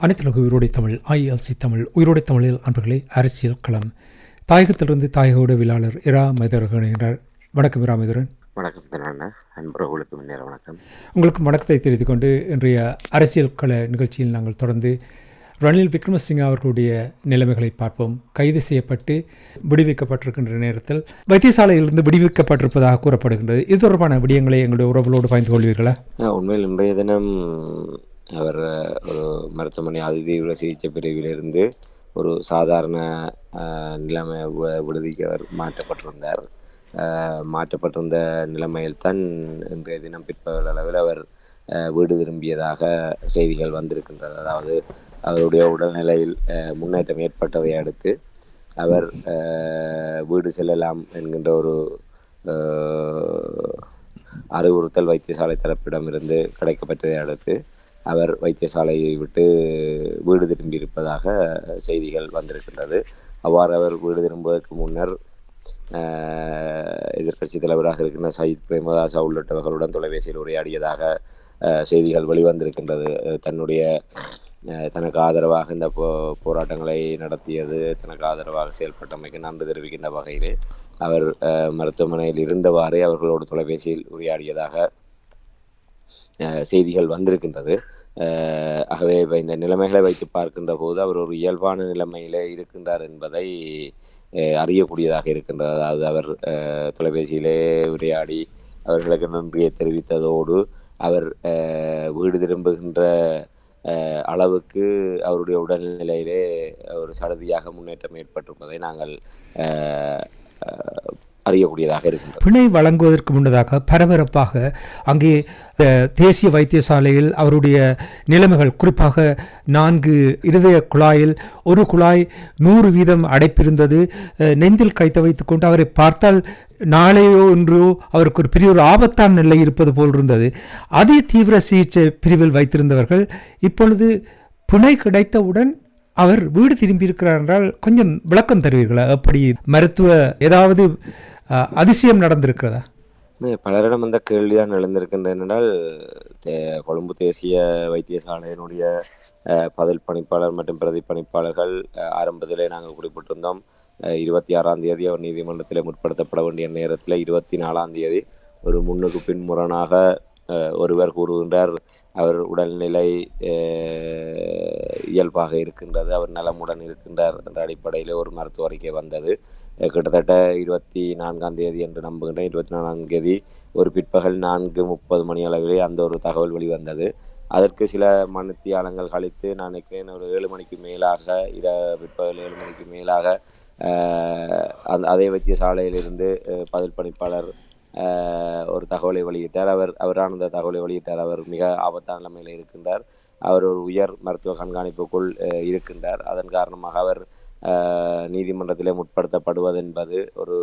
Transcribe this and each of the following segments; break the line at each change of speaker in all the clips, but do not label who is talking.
அனைத்துலக உயிரோடை தமிழ் ILC தமிழ் உயிரோடை தமிழில் அன்பர்களே, அரசியல் களம் தாயகத்திலிருந்து தாயக உடவியலாளர் இரா மைதரன் இணைகிறார். வணக்கம் இரா மைதரன்.
வணக்கம் தினண்ணா, அன்பர்களுக்கு முன்னேற வணக்கம்.
உங்களுக்கு வணக்கத்தை தெரிவித்துக் கொண்டு இன்றைய அரசியல் கள நிகழ்ச்சியில் நாங்கள் தொடர்ந்து ரணில் விக்ரமசிங்க அவர்களுடைய நிலைமைகளை பார்ப்போம். கைது செய்யப்பட்டு விடுவிக்கப்பட்டிருக்கின்ற நேரத்தில் வைத்தியசாலையிலிருந்து விடுவிக்கப்பட்டிருப்பதாக கூறப்படுகின்றது. இது தொடர்பான விடயங்களை எங்களுடைய உறவுகளோடு பகிர்ந்து கொள்வீர்களா?
உண்மையில் இன்றைய தினம் அவர் ஒரு மருத்துவமனை அதிதீவிர சிகிச்சை பிரிவிலிருந்து ஒரு சாதாரண நிலைமை விடுதிக்கு அவர் மாற்றப்பட்டிருந்தார். மாற்றப்பட்டிருந்த நிலைமையில்தான் இன்றைய தினம் பிற்பகல் அளவில் அவர் வீடு திரும்பியதாக செய்திகள் வந்திருக்கின்றது. அதாவது அவருடைய உடல்நிலையில் முன்னேற்றம் ஏற்பட்டதை அடுத்து அவர் வீடு செல்லலாம் என்கின்ற ஒரு அறிவுறுத்தல் வைத்தியசாலை தரப்பிடமிருந்து கிடைக்கப்பட்டதை அடுத்து அவர் வைத்தியசாலையை விட்டு வீடு திரும்பியிருப்பதாக செய்திகள் வந்திருக்கின்றது. அவ்வாறு அவர் வீடு திரும்புவதற்கு முன்னர் எதிர்க்கட்சி தலைவராக இருக்கின்ற சயித் பிரேமதாசா உள்ளிட்டவர்களுடன் தொலைபேசியில் உரையாடியதாக செய்திகள் வெளிவந்திருக்கின்றது. தனக்கு ஆதரவாக இந்த போராட்டங்களை நடத்தியது, தனக்கு ஆதரவாக செயல்பட்டமைக்கு நன்றி தெரிவிக்கின்ற வகையில் அவர் மருத்துவமனையில் இருந்தவாறே அவர்களோடு தொலைபேசியில் உரையாடியதாக செய்திகள் வந்திருக்கின்றது. ஆகவே இந்த நிலைமைகளை வைத்து பார்க்கின்ற போது அவர் ஒரு இயல்பான நிலைமையிலே இருக்கின்றார் என்பதை அறியக்கூடியதாக இருக்கின்றது. அதாவது அவர் தொலைபேசியிலே உரையாடி அவர்களுக்கு நன்றியை தெரிவித்ததோடு அவர் வீடு திரும்புகின்ற அளவுக்கு அவருடைய உடல்நிலையிலே ஒரு சடதியாக முன்னேற்றம் ஏற்பட்டிருப்பதை நாங்கள் அறியக்கூடியதாக இருக்கின்றது.
பிணை வழங்குவதற்கு முன்னதாக பரபரப்பாக அங்கே தேசிய வைத்தியசாலையில் அவருடைய நிலைமைகள், குறிப்பாக 4 இருதய குழாயில் ஒரு குழாய் 100% அடைப்பிருந்தது. நெஞ்சில் கைத்த வைத்துக் கொண்டு அவரை பார்த்தால் நாளையோ இன்றோ அவருக்கு ஒரு பெரிய ஒரு ஆபத்தான நிலை இருப்பது போல் இருந்தது. அதி தீவிர சிகிச்சை பிரிவில் வைத்திருந்தவர்கள் இப்பொழுது பிணை கிடைத்தவுடன் அவர் வீடு திரும்பியிருக்கிறார் என்றால் கொஞ்சம் விளக்கம் தருவீர்களா? அப்படி மருத்துவ ஏதாவது அதிசயம் நடந்திருக்கிறதா?
பலரிடம் அந்த கேள்விதான் எழுந்திருக்கின்ற என்றால், கொழும்பு தேசிய வைத்தியசாலையினுடைய பதில் பணிப்பாளர் மற்றும் பிரதி பணிப்பாளர்கள் ஆரம்பத்திலே நாங்கள் குறிப்பிட்டிருந்தோம். 26ஆம் தேதி அவர் நீதிமன்றத்தில் முற்படுத்தப்பட வேண்டிய நேரத்தில் 24ஆம் தேதி ஒரு முன்னுக்கு பின் முரணாக ஒருவர் கூறுகின்றார் அவர் உடல்நிலை இயல்பாக இருக்கின்றது, அவர் நலமுடன் இருக்கின்றார் என்ற அடிப்படையில் ஒரு மருத்துவ அறிக்கை வந்தது. கிட்டத்தட்ட 24ஆம் தேதி என்று நம்புகின்றேன். 24ஆம் தேதி ஒரு பிற்பகல் 4:30 மணி அளவிலே அந்த ஒரு தகவல் வெளிவந்தது. அதற்கு சில மணித்தியாலங்கள் கழித்து, நான் நினைக்கிறேன் ஒரு 7 மணிக்கு மேலாக, பிற்பகல் 7 மணிக்கு மேலாக அதே வைத்தியசாலையிலிருந்து பதில் பணிப்பாளர் ஒரு தகவலை வெளியிட்டார். அவரான அந்த தகவலை வெளியிட்டார். அவர் மிக ஆபத்தான நிலைமையில் இருக்கின்றார், அவர் ஒரு உயர் மருத்துவ கண்காணிப்புக்குள் இருக்கின்றார், அதன் காரணமாக அவர் நீதிமன்றத்திலே முற்படுத்தப்படுவது என்பது ஒரு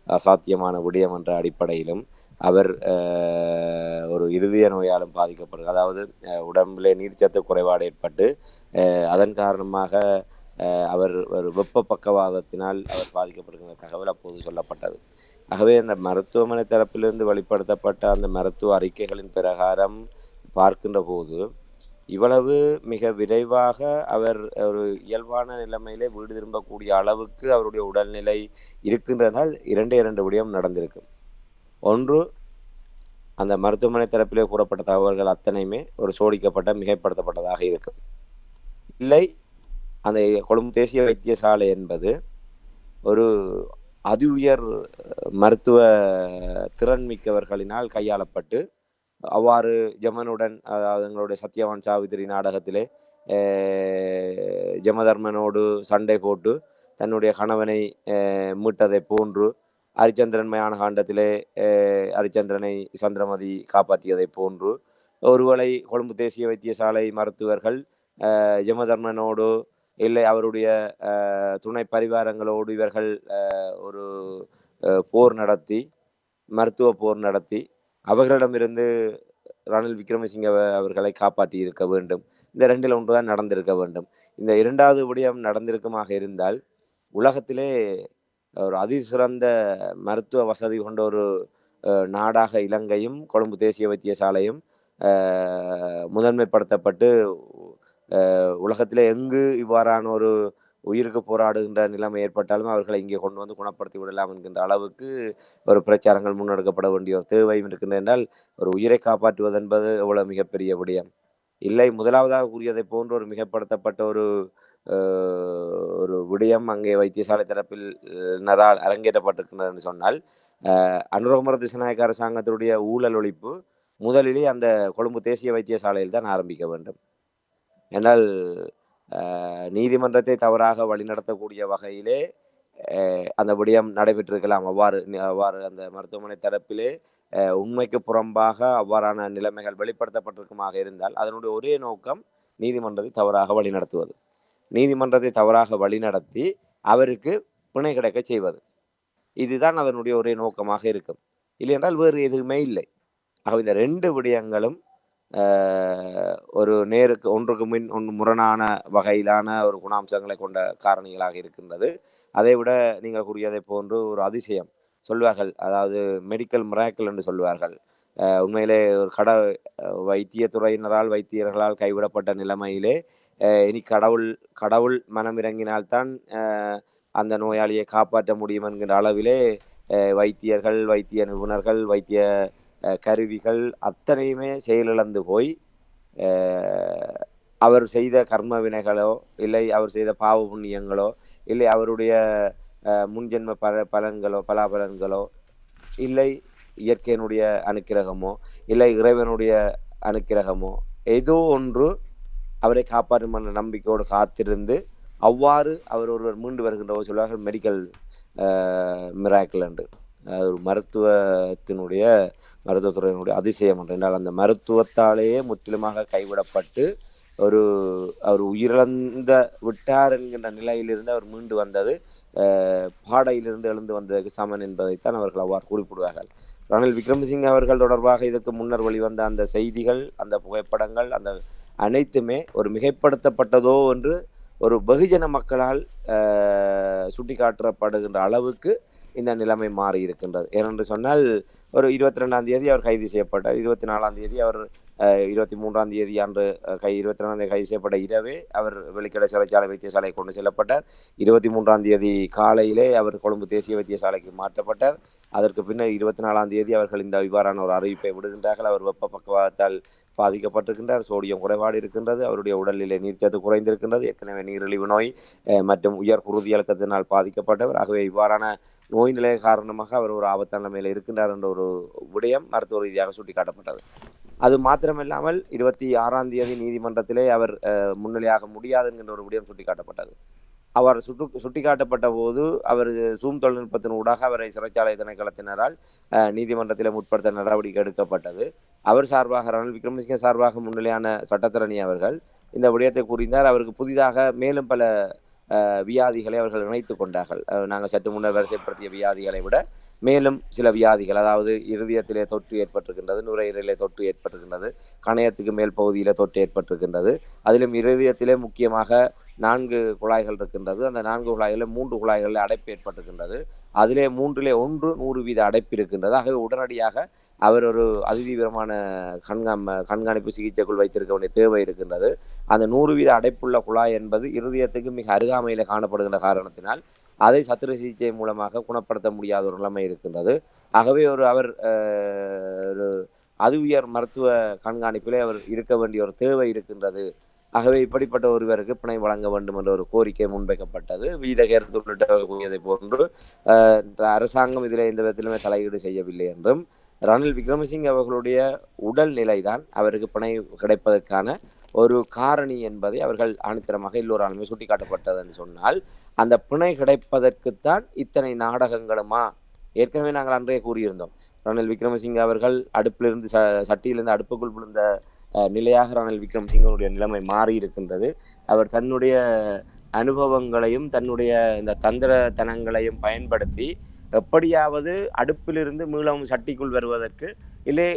அசாத்தியமான விடயம் என்ற அடிப்படையிலும் அவர் ஒரு இருதய நோயாலும் பாதிக்கப்படுகிறார். அதாவது உடம்பிலே நீர்ச்சத்து குறைபாடு ஏற்பட்டு அதன் காரணமாக அவர் ஒரு வெப்ப பக்கவாதத்தினால் அவர் பாதிக்கப்படுகின்ற தகவல் அப்போது சொல்லப்பட்டது. ஆகவே அந்த மருத்துவமனை தரப்பிலிருந்து வெளிப்படுத்தப்பட்ட அந்த மருத்துவ அறிக்கைகளின் பிரகாரம் பார்க்கின்ற போது இவ்வளவு மிக விரைவாக அவர் ஒரு இயல்பான நிலைமையிலே வீடு திரும்பக்கூடிய அளவுக்கு அவருடைய உடல்நிலை இருக்கின்றனால் 2 விடயம் நடந்திருக்கும். ஒன்று, அந்த மருத்துவமனை தரப்பிலே கூறப்பட்ட தகவல்கள் அத்தனையுமே ஒரு சோடிக்கப்பட்ட மிகைப்படுத்தப்பட்டதாக இருக்கும். இல்லை, அந்த கொழும்பு தேசிய வைத்தியசாலை என்பது ஒரு அதி உயர் மருத்துவ திறன் மிக்கவர்களினால் கையாளப்பட்டு, அவ்வாறு ஜமனுடன், அதாவது எங்களுடைய சத்யவான் சாவித்திரி நாடகத்திலே ஜமதர்மனோடு சண்டை போட்டு தன்னுடைய கணவனை மீட்டதை போன்று, ஹரிச்சந்திரன் மயான காண்டத்திலே ஹரிச்சந்திரனை சந்திரமதி காப்பாற்றியதை போன்று, ஒருவேளை கொழும்பு தேசிய வைத்தியசாலை மருத்துவர்கள் ஜமதர்மனோடு இல்லை அவருடைய துணை பரிவாரங்களோடு இவர்கள் ஒரு போர் நடத்தி, மருத்துவ போர் நடத்தி அவர்களிடமிருந்து ரணில் விக்ரமசிங்க அவர்களை காப்பாற்றி இருக்க வேண்டும். இந்த 2ல் ஒன்றுதான் நடந்திருக்க வேண்டும். இந்த 2வது விடயம் நடந்திருக்குமாக இருந்தால், உலகத்திலே ஒரு அதிசிறந்த மருத்துவ வசதி கொண்ட ஒரு நாடாக இலங்கையும் கொழும்பு தேசிய வைத்தியசாலையும் முதன்மைப்படுத்தப்பட்டு உலகத்திலே எங்கு இவ்வாறான ஒரு உயிருக்கு போராடுகின்ற நிலைமை ஏற்பட்டாலும் அவர்களை இங்கே கொண்டு வந்து குணப்படுத்தி விடலாம் என்கின்ற அளவுக்கு ஒரு பிரச்சாரங்கள் முன்னெடுக்கப்பட வேண்டிய ஒரு தேவையும் இருக்கின்ற என்றால் ஒரு உயிரை காப்பாற்றுவது என்பது எவ்வளவு மிகப்பெரிய விடயம் இல்லை. முதலாவதாக கூறியதை போன்று ஒரு மிகப்படுத்தப்பட்ட ஒரு விடயம் அங்கே வைத்தியசாலை தரப்பில் அரங்கேற்றப்பட்டிருக்கின்றது என்று சொன்னால் அனுரகுமார திசாநாயக்க அரசாங்கத்தினுடைய ஊழல் ஒழிப்பு முதலிலே அந்த கொழும்பு தேசிய வைத்தியசாலையில் தான் ஆரம்பிக்க வேண்டும். என்றால் நீதிமன்றத்தை தவறாக வழிநடத்தக்கூடிய வகையிலே அந்த விடயம் நடைபெற்றிருக்கலாம். அவ்வாறு அந்த மருத்துவமனை தரப்பிலே உண்மைக்கு புறம்பாக அவ்வாறான நிலைமைகள் வெளிப்படுத்தப்பட்டிருக்குமாக இருந்தால் அதனுடைய ஒரே நோக்கம் நீதிமன்றத்தை தவறாக வழிநடத்துவது. நீதிமன்றத்தை தவறாக வழிநடத்தி அவருக்கு பிணை கிடைக்க செய்வது. இதுதான் அதனுடைய ஒரே நோக்கமாக இருக்கும். இல்லை என்றால் வேறு எதுவுமே இல்லை. ஆக இந்த 2 விடயங்களும் ஒரு ஒன்றுக்கு ஒன்று முரணான வகையிலான ஒரு குணாம்சங்களை கொண்ட காரணிகளாக இருக்கின்றது. அதை விட நீங்கள் கூறியதை போன்று ஒரு அதிசயம் சொல்வார்கள், அதாவது மெடிக்கல் மிராக்கிள் என்று சொல்வார்கள். உண்மையிலே ஒரு வைத்தியத்துறையினரால் வைத்தியர்களால் கைவிடப்பட்ட நிலைமையிலே இனி கடவுள் மனம் இறங்கினால்தான் அந்த நோயாளியை காப்பாற்ற முடியும் என்கின்ற அளவிலே வைத்தியர்கள், வைத்திய நிபுணர்கள், வைத்திய கருவிகள் அத்தனையுமே செயலிழந்து போய் அவர் செய்த கர்ம வினைகளோ இல்லை அவர் செய்த பாவ புண்ணியங்களோ இல்லை அவருடைய முன்ஜென்ம பலாபலன்களோ இல்லை இயற்கையினுடைய அனுக்கிரகமோ இல்லை இறைவனுடைய அனுக்கிரகமோ ஏதோ ஒன்று அவரை காப்பாற்றும் என்ற நம்பிக்கையோடு காத்திருந்து அவ்வாறு அவர் ஒருவர் மீண்டு வருகின்ற சொல்வார்கள் மெடிக்கல் மிராக்கிள் என்று. ஒரு மருத்துவத்துறையினுடைய அதிசயம் என்றால் அந்த மருத்துவத்தாலேயே முற்றிலுமாக கைவிடப்பட்டு அவர் உயிரிழந்த விட்டார் என்கின்ற நிலையிலிருந்து அவர் மீண்டு வந்தது பாடையிலிருந்து எழுந்து வந்ததற்கு சமன் என்பதைத்தான் அவர்கள் அவ்வாறு குறிப்பிடுவார்கள். ரணில் விக்ரமசிங்க அவர்கள் தொடர்பாக இதற்கு முன்னர் வெளிவந்த அந்த செய்திகள், அந்த புகைப்படங்கள், அந்த அனைத்துமே ஒரு மிகைப்படுத்தப்பட்டதோ என்று ஒரு வெகுஜன மக்களால் சுட்டிக்காட்டப்படுகின்ற அளவுக்கு இந்த நிலைமை மாறி இருக்கின்றது. ஏனென்று சொன்னால் ஒரு 22ஆம் தேதி அவர் கைது செய்யப்பட்டார். 24ஆம் தேதி அவர் 23ஆம் தேதி அன்று 22ஆம் தேதி கைது செய்யப்பட்ட இரவே அவர் வெளிக்கடை சிறைச்சாலை வைத்தியசாலை கொண்டு செல்லப்பட்டார். 23ஆம் தேதி காலையிலே அவர் கொழும்பு தேசிய வைத்தியசாலைக்கு மாற்றப்பட்டார். அதற்கு பின்னர் 24ஆம் தேதி அவர்கள் இந்த இவ்வாறான ஒரு அறிவிப்பை விடுகின்றார்கள். அவர் வெப்ப பக்கவாதத்தால் பாதிக்கப்பட்டிருக்கின்றார், சோடியம் குறைபாடு இருக்கின்றது, அவருடைய உடலிலே நீர்ச்சத்து குறைந்திருக்கின்றது, ஏற்கனவே நீரிழிவு நோய் மற்றும் உயர் குருதி அழுத்தத்தினால் பாதிக்கப்பட்டவர். ஆகவே இவ்வாறான நோய் நிலை காரணமாக அவர் ஒரு ஆபத்தான நிலையில் இருக்கின்றார் என்ற ஒரு விடயம் மருத்துவ ரீதியாக சுட்டிக்காட்டப்பட்டது. அது மாத்திரமில்லாமல் 26ஆம் தேதி நீதிமன்றத்திலே அவர் முன்னிலையாக முடியாது என்கின்ற ஒரு விடயம் சுட்டிக்காட்டப்பட்டது. அவர் சுட்டிக்காட்டப்பட்ட போது அவர் சூம் தொழில்நுட்பத்தின் ஊடாக அவரை சிறைச்சாலை திணைக்களத்தினரால் நீதிமன்றத்தில் முற்படுத்த நடவடிக்கை எடுக்கப்பட்டது. அவர் சார்பாக ரணில் விக்ரமசிங்க சார்பாக முன்னிலையான சட்டத்தரணி அவர்கள் இந்த விடயத்தை கூறினார். அவருக்கு புதிதாக மேலும் பல வியாதிகளை அவர்கள் இணைத்துக் கொண்டார்கள். நாங்கள் சற்று முன்னர் வரிசைப்படுத்திய வியாதிகளை விட மேலும் சில வியாதிகள், அதாவது இருதயத்திலே தொற்று ஏற்பட்டிருக்கின்றது, நுரையீரலிலே தொற்று ஏற்பட்டிருக்கின்றது, கணையத்துக்கு மேல் பகுதியிலே தொற்று ஏற்பட்டிருக்கின்றது. அதிலும் இருதயத்திலே முக்கியமாக 4 குழாய்கள் இருக்கின்றது. அந்த 4 குழாய்களில் 3 குழாய்களில் அடைப்பு ஏற்பட்டிருக்கின்றது. அதிலே 3லே 100% அடைப்பு இருக்கின்றது. ஆகவே உடனடியாக அவர் ஒரு அதிதீவிரமான கண்காணிப்பு சிகிச்சைக்குள் வைத்திருக்க வேண்டிய தேவை இருக்கின்றது. அந்த 100% அடைப்புள்ள குழாய் என்பது இருதயத்துக்கு மிக அருகாமையில காணப்படுகின்ற காரணத்தினால் அதை சத்திர சிகிச்சை மூலமாக குணப்படுத்த முடியாத ஒரு நிலைமை இருக்கின்றது. ஆகவே அவர் ஒரு உயர் மருத்துவ கண்காணிப்பிலே அவர் இருக்க வேண்டிய ஒரு தேவை இருக்கின்றது. ஆகவே இப்படிப்பட்ட ஒருவருக்கு பிணை வழங்க வேண்டும் என்ற ஒரு கோரிக்கை முன்வைக்கப்பட்டது. வீதகேரத்து உள்ளிட்ட கூறியதை போன்று அரசாங்கம் இதில் எந்த விதத்திலுமே தலையீடு செய்யவில்லை என்றும் ரணில் விக்ரமசிங்க அவர்களுடைய உடல் நிலைதான் அவருக்கு பிணை கிடைப்பதற்கான ஒரு காரணி என்பதை அவர்கள் ஆணித்தரமாக எல்லோராலுமே சுட்டிக்காட்டப்பட்டது என்று சொன்னால், அந்த பிணை கிடைப்பதற்குத்தான் இத்தனை நாடகங்களுமா? ஏற்கனவே நாங்கள் அன்றைய கூறியிருந்தோம், ரணில் விக்ரமசிங்க அவர்கள் அடுப்பிலிருந்து சட்டியிலிருந்து அடுப்புக்குள் விழுந்த நிலையாக ரணில் விக்ரமசிங்கனுடைய நிலைமை மாறி இருக்கின்றது. அவர் தன்னுடைய அனுபவங்களையும் தன்னுடைய இந்த தந்திரத்தனங்களையும் பயன்படுத்தி எப்படியாவது அடுப்பிலிருந்து மீளவும் சட்டிக்குள் வருவதற்கு இல்லை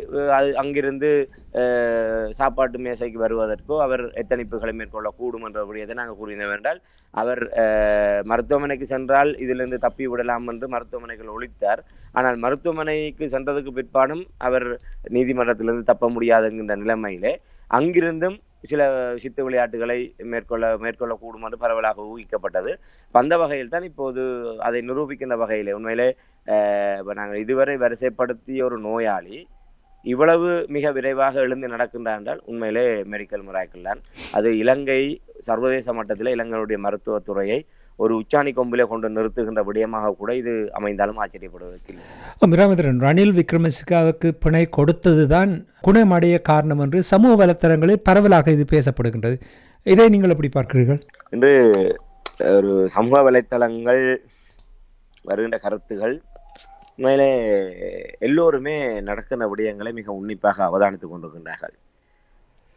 அங்கிருந்து சாப்பாட்டு மேசைக்கு வருவதற்கோ அவர் எத்தனிப்புகளை மேற்கொள்ளக்கூடும் என்ற விடயத்தை நாங்கள் கூறினோம். என்றால் அவர் மருத்துவமனைக்கு சென்றால் இதிலிருந்து தப்பி விடலாம் என்று மருத்துவமனைகள் ஒழித்தார். ஆனால் மருத்துவமனைக்கு சென்றதுக்கு பிற்பாடும் அவர் நீதிமன்றத்திலிருந்து தப்ப முடியாது என்கின்ற நிலைமையிலே அங்கிருந்தும் சில சித்து விளையாட்டுகளை மேற்கொள்ளக்கூடும் என்று பரவலாக ஊகிக்கப்பட்டது. அந்த வகையில் தான் இப்போது அதை நிரூபிக்கின்ற வகையில் உண்மையிலே இப்போ நாங்கள் இதுவரை வரிசைப்படுத்திய ஒரு நோயாளி இவ்வளவு மிக விரைவாக எழுந்து நடக்கின்றார் என்றால் உண்மையிலே மெடிக்கல் மிராக்கிள் தான். அது இலங்கை சர்வதேச மட்டத்தில் இலங்கையுடைய மருத்துவத்துறையை ஒரு உச்சாணி கொம்பிலே கொண்டு நிறுத்துகின்ற விடயமாக கூட இது அமைந்தாலும் ஆச்சரியப்படுவதற்கில்லை.
ராமேந்திரன், ரணில் விக்ரமசிங்காவுக்கு பிணை கொடுத்ததுதான் குணமடைய காரணம் என்று சமூக வலைத்தளங்களில் பரவலாக இது பேசப்படுகின்றது. இதை நீங்கள் எப்படி பார்க்கிறீர்கள்?
இன்று ஒரு சமூக வலைத்தளங்கள் வருகின்ற கருத்துகள் உண்மையிலே எல்லோருமே நடக்கின்ற விடயங்களை மிக உன்னிப்பாக அவதானித்துக் கொண்டிருக்கின்றார்கள்.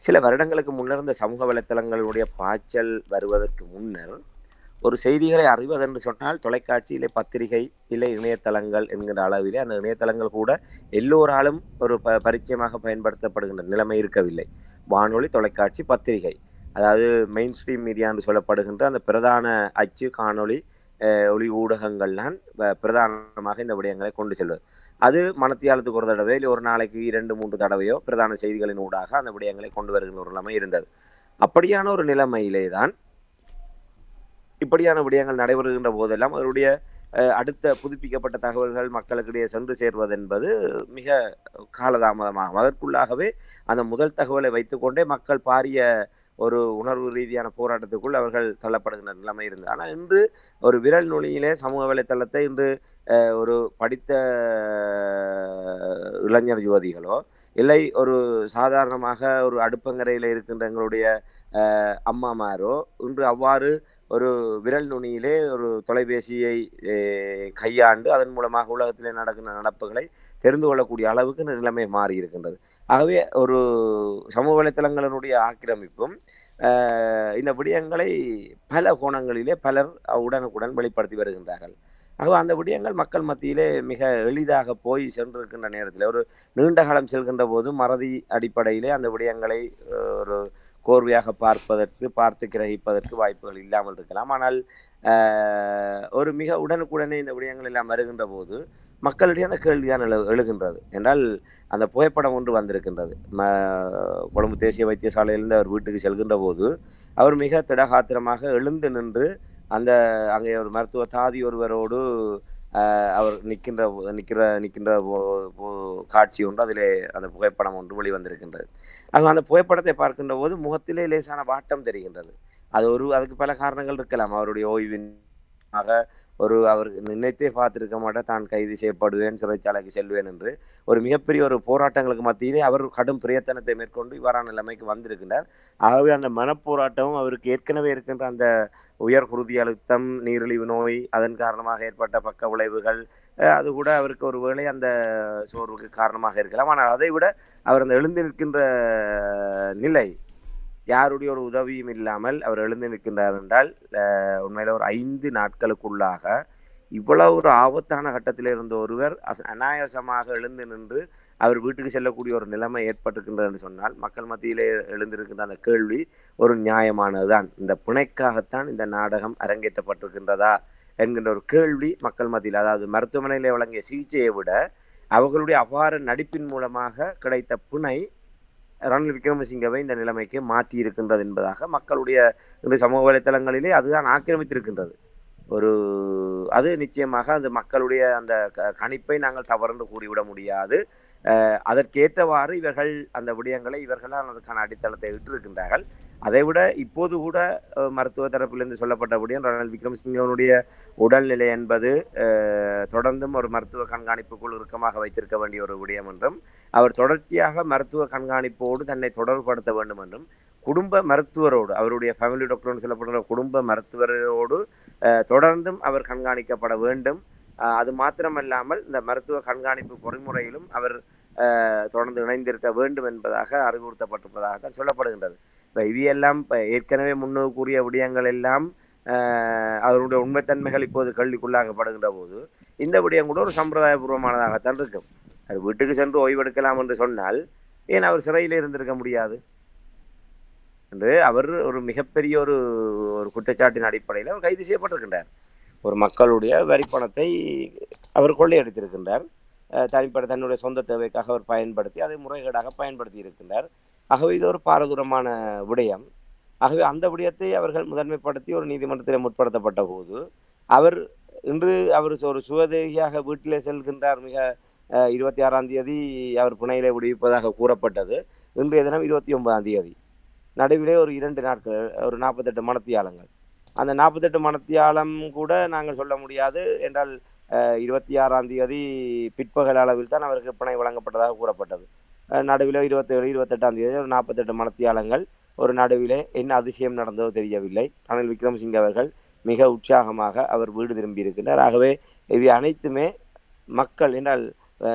சில வருடங்களுக்கு முன்னர் இந்த சமூக வலைத்தளங்களுடைய பாய்ச்சல் வருவதற்கு முன்னர் ஒரு செய்திகளை அறிவதென்று சொன்னால் தொலைக்காட்சியிலே, பத்திரிகை, இல்லை இணையதளங்கள் என்கிற அளவிலே அந்த இணையதளங்கள் கூட எல்லோராலும் ஒரு பரிச்சயமாக பயன்படுத்தப்படுகின்ற நிலைமை இருக்கவில்லை. வானொலி, தொலைக்காட்சி, பத்திரிகை, அதாவது மெயின் ஸ்ட்ரீம் மீடியா என்று சொல்லப்படுகின்ற அந்த பிரதான அச்சு, காணொளி, ஒளி ஊடகங்கள்லாம் பிரதானமாக இந்த விடயங்களை கொண்டு செல்வது. அது மனத்தியாலத்துக்கு ஒரு தடவை இல்லை ஒரு நாளைக்கு 2-3 தடவையோ பிரதான செய்திகளின் ஊடாக அந்த விடயங்களை கொண்டு வருகின்ற ஒரு நிலைமை இருந்தது. அப்படியான ஒரு நிலைமையிலே தான் இப்படியான விடயங்கள் நடைபெறுகின்ற போதெல்லாம் அவருடைய அடுத்த புதுப்பிக்கப்பட்ட தகவல்கள் மக்களுக்கிடையே சென்று சேர்வது என்பது மிக காலதாமதமாகும். அதற்குள்ளாகவே அந்த முதல் தகவலை வைத்துக்கொண்டே மக்கள் பாரிய ஒரு உணர்வு ரீதியான போராட்டத்துக்குள் அவர்கள் தள்ளப்படுகின்ற நிலைமை இருந்தது. ஆனால் இன்று ஒரு விரல் நுனியிலே சமூக வலைத்தளத்தை இன்று ஒரு படித்த இளைஞர் யுவதிகளோ இல்லை ஒரு சாதாரணமாக ஒரு அடுப்பங்கரையில் இருக்கின்ற எங்களுடைய அம்மாமாரோ இன்று அவ்வாறு ஒரு விரல் நுனியிலே ஒரு தொலைபேசியை கையாண்டு அதன் மூலமாக உலகத்திலே நடக்கின்ற நடப்புகளை தெரிந்து கொள்ளக்கூடிய அளவுக்கு நிலைமை மாறி இருக்கின்றது. ஆகவே ஒரு சமூக வலைத்தளங்களினுடைய ஆக்கிரமிப்பும் இந்த விடயங்களை பல கோணங்களிலே பலர் உடனுக்குடன் வெளிப்படுத்தி வருகின்றார்கள். ஆகவே அந்த விடயங்கள் மக்கள் மத்தியிலே மிக எளிதாக போய் சென்றிருக்கின்ற நேரத்தில் ஒரு நீண்ட காலம் செல்கின்ற போது மறதி அடிப்படையிலே அந்த விடயங்களை ஒரு கோர்வையாக பார்த்து கிரகிப்பதற்கு வாய்ப்புகள் இல்லாமல் இருக்கலாம். ஆனால் ஒரு மிக உடனுக்குடனே இந்த விடயங்கள் எல்லாம் வருகின்ற போது மக்களிடையே அந்த கேள்விதான் எழுகின்றது. என்றால் அந்த புகைப்படம் ஒன்று வந்திருக்கின்றது. கொழும்பு தேசிய வைத்தியசாலையிலிருந்து அவர் வீட்டுக்கு செல்கின்ற போது அவர் மிக திடகாத்திரமாக எழுந்து நின்று அந்த அங்கே ஒரு மருத்துவ தாதி ஒருவரோடு அவர் நிற்கின்ற காட்சி ஒன்று அதிலே அந்த புகைப்படம் ஒன்று வெளிவந்திருக்கின்றது. அந்த புகைப்படத்தை பார்க்கின்ற போது முகத்திலே லேசான வாட்டம் தெரிகின்றது. அதுக்கு பல காரணங்கள் இருக்கலாம். அவருடைய ஓய்வினாக அவர் நினைத்தே பார்த்திருக்க மாட்டேன் தான் கைது செய்யப்படுவேன், சிறைச்சாலைக்கு செல்வேன் என்று ஒரு மிகப்பெரிய ஒரு போராட்டங்களுக்கு மத்தியிலே அவர் கடும் பிரயத்தனத்தை மேற்கொண்டு இவ்வாறான நிலைமைக்கு வந்திருக்கின்றார். ஆகவே அந்த மனப்போராட்டமும் அவருக்கு ஏற்கனவே இருக்கின்ற அந்த உயர் குருதி அழுத்தம், நீரிழிவு நோய், அதன் காரணமாக ஏற்பட்ட பக்க விளைவுகள், அது கூட அவருக்கு ஒரு வேளை அந்த சோர்வுக்கு காரணமாக இருக்கலாம். ஆனால் அதை விட அவர் அந்த எழுந்து நிற்கின்ற நிலை, யாருடைய ஒரு உதவியும் இல்லாமல் அவர் எழுந்து நிற்கின்றார் என்றால் உண்மையில ஒரு 5 நாட்களுக்குள்ளாக இவ்வளவு ஒரு ஆபத்தான கட்டத்தில் இருந்த ஒருவர் அநாயாசமாக எழுந்து நின்று அவர் வீட்டுக்கு செல்லக்கூடிய ஒரு நிலைமை ஏற்பட்டிருக்கின்றது என்று சொன்னால் மக்கள் மத்தியிலே எழுந்திருக்கின்ற அந்த கேள்வி ஒரு நியாயமானதுதான். இந்த பிணைக்காகத்தான் இந்த நாடகம் அரங்கேற்றப்பட்டிருக்கின்றதா என்கின்ற ஒரு கேள்வி மக்கள் மத்தியில், அதாவது மருத்துவமனையிலே வழங்கிய சிகிச்சையை விட அவர்களுடைய அபார நடிப்பின் மூலமாக கிடைத்த பிணை ரணில் விக்ரமசிங்கவை இந்த நிலைமைக்கு மாற்றி இருக்கின்றது என்பதாக மக்களுடைய சமூக வலைத்தளங்களிலே அதுதான் ஆக்கிரமித்திருக்கின்றது. அது நிச்சயமாக அந்த மக்களுடைய அந்த கணிப்பை நாங்கள் தவறு கூறிவிட முடியாது. அதற்கேற்றவாறு இவர்கள் அந்த விடயங்களை இவர்களால் அதற்கான அடித்தளத்தை விட்டிருக்கின்றார்கள். அதைவிட இப்போது கூட மருத்துவ தரப்பிலிருந்து சொல்லப்பட்ட விடயம் ரணில் விக்ரமசிங்கனுடைய உடல்நிலை என்பது தொடர்ந்தும் ஒரு மருத்துவ கண்காணிப்புக்குள் இறுக்கமாக வைத்திருக்க வேண்டிய ஒரு விடயம் என்றும் அவர் தொடர்ச்சியாக மருத்துவ கண்காணிப்போடு தன்னை தொடர்புபடுத்த வேண்டும் என்றும் குடும்ப மருத்துவரோடு, அவருடைய ஃபேமிலி டாக்டர்னு சொல்லப்படுகிற குடும்ப மருத்துவரோடு தொடர்ந்தும் அவர் கண்காணிக்கப்பட வேண்டும். அது மாத்திரமல்லாமல் இந்த மருத்துவ கண்காணிப்பு பொறிமுறையிலும் அவர் தொடர்ந்து இணைந்திருக்க வேண்டும் என்பதாக அறிவுறுத்தப்பட்டிருப்பதாக தான் சொல்லப்படுகின்றது. இப்போ இவையெல்லாம் ஏற்கனவே முன்னோக்கு கூறிய விடயங்கள் எல்லாம் அவருடைய உண்மைத்தன்மைகள் இப்போது கேள்விக்குள்ளாக்கப்படுகின்ற போது இந்த விடயம் கூட ஒரு சம்பிரதாயபூர்வமானதாகத்தான் இருக்கும். அது வீட்டுக்கு சென்று ஓய்வெடுக்கலாம் என்று சொன்னால் ஏன் அவர் சிறையில் இருந்திருக்க முடியாது என்று அவர் ஒரு மிகப்பெரிய ஒரு குற்றச்சாட்டின் அடிப்படையில் அவர் கைது செய்யப்பட்டிருக்கின்றார். ஒரு மக்களுடைய வரிப்பணத்தை அவர் கொள்ளையடித்திருக்கின்றார். தனிப்பட்ட தன்னுடைய சொந்த தேவைக்காக அவர் பயன்படுத்தி அதை முறைகேடாக பயன்படுத்தி இருக்கின்றார். ஆகவே இது ஒரு பாரதூரமான விடயம். ஆகவே அந்த விடயத்தை அவர்கள் முதன்மைப்படுத்தி ஒரு நீதிமன்றத்தில் முற்படுத்தப்பட்ட போது அவர் இன்று அவர் ஒரு சுவதேகியாக வீட்டிலே செல்கின்றார். மிக 26ஆம் தேதி அவர் பிணையிலே விடுவிப்பதாக கூறப்பட்டது. இன்றைய தினம் 29ஆம் தேதி. நடுவிலே ஒரு 2 நாட்கள், ஒரு 48 மணத்தியாலங்கள். அந்த 48 மணத்தியாலம் கூட நாங்கள் சொல்ல முடியாது என்றால் 26ஆம் தேதி பிற்பகல் அளவில் தான் அவருக்கு பிணை வழங்கப்பட்டதாக கூறப்பட்டது. நடுவில் 27 28ஆம் தேதி ஒரு 48 மணத்தியாலங்கள் ஒரு நடுவிலே என்ன அதிசயம் நடந்ததோ தெரியவில்லை. ரணில் விக்ரமசிங்கே அவர்கள் மிக உற்சாகமாக அவர் வீடு திரும்பி இருக்கின்றார். ஆகவே இவை அனைத்துமே மக்கள் என்றால்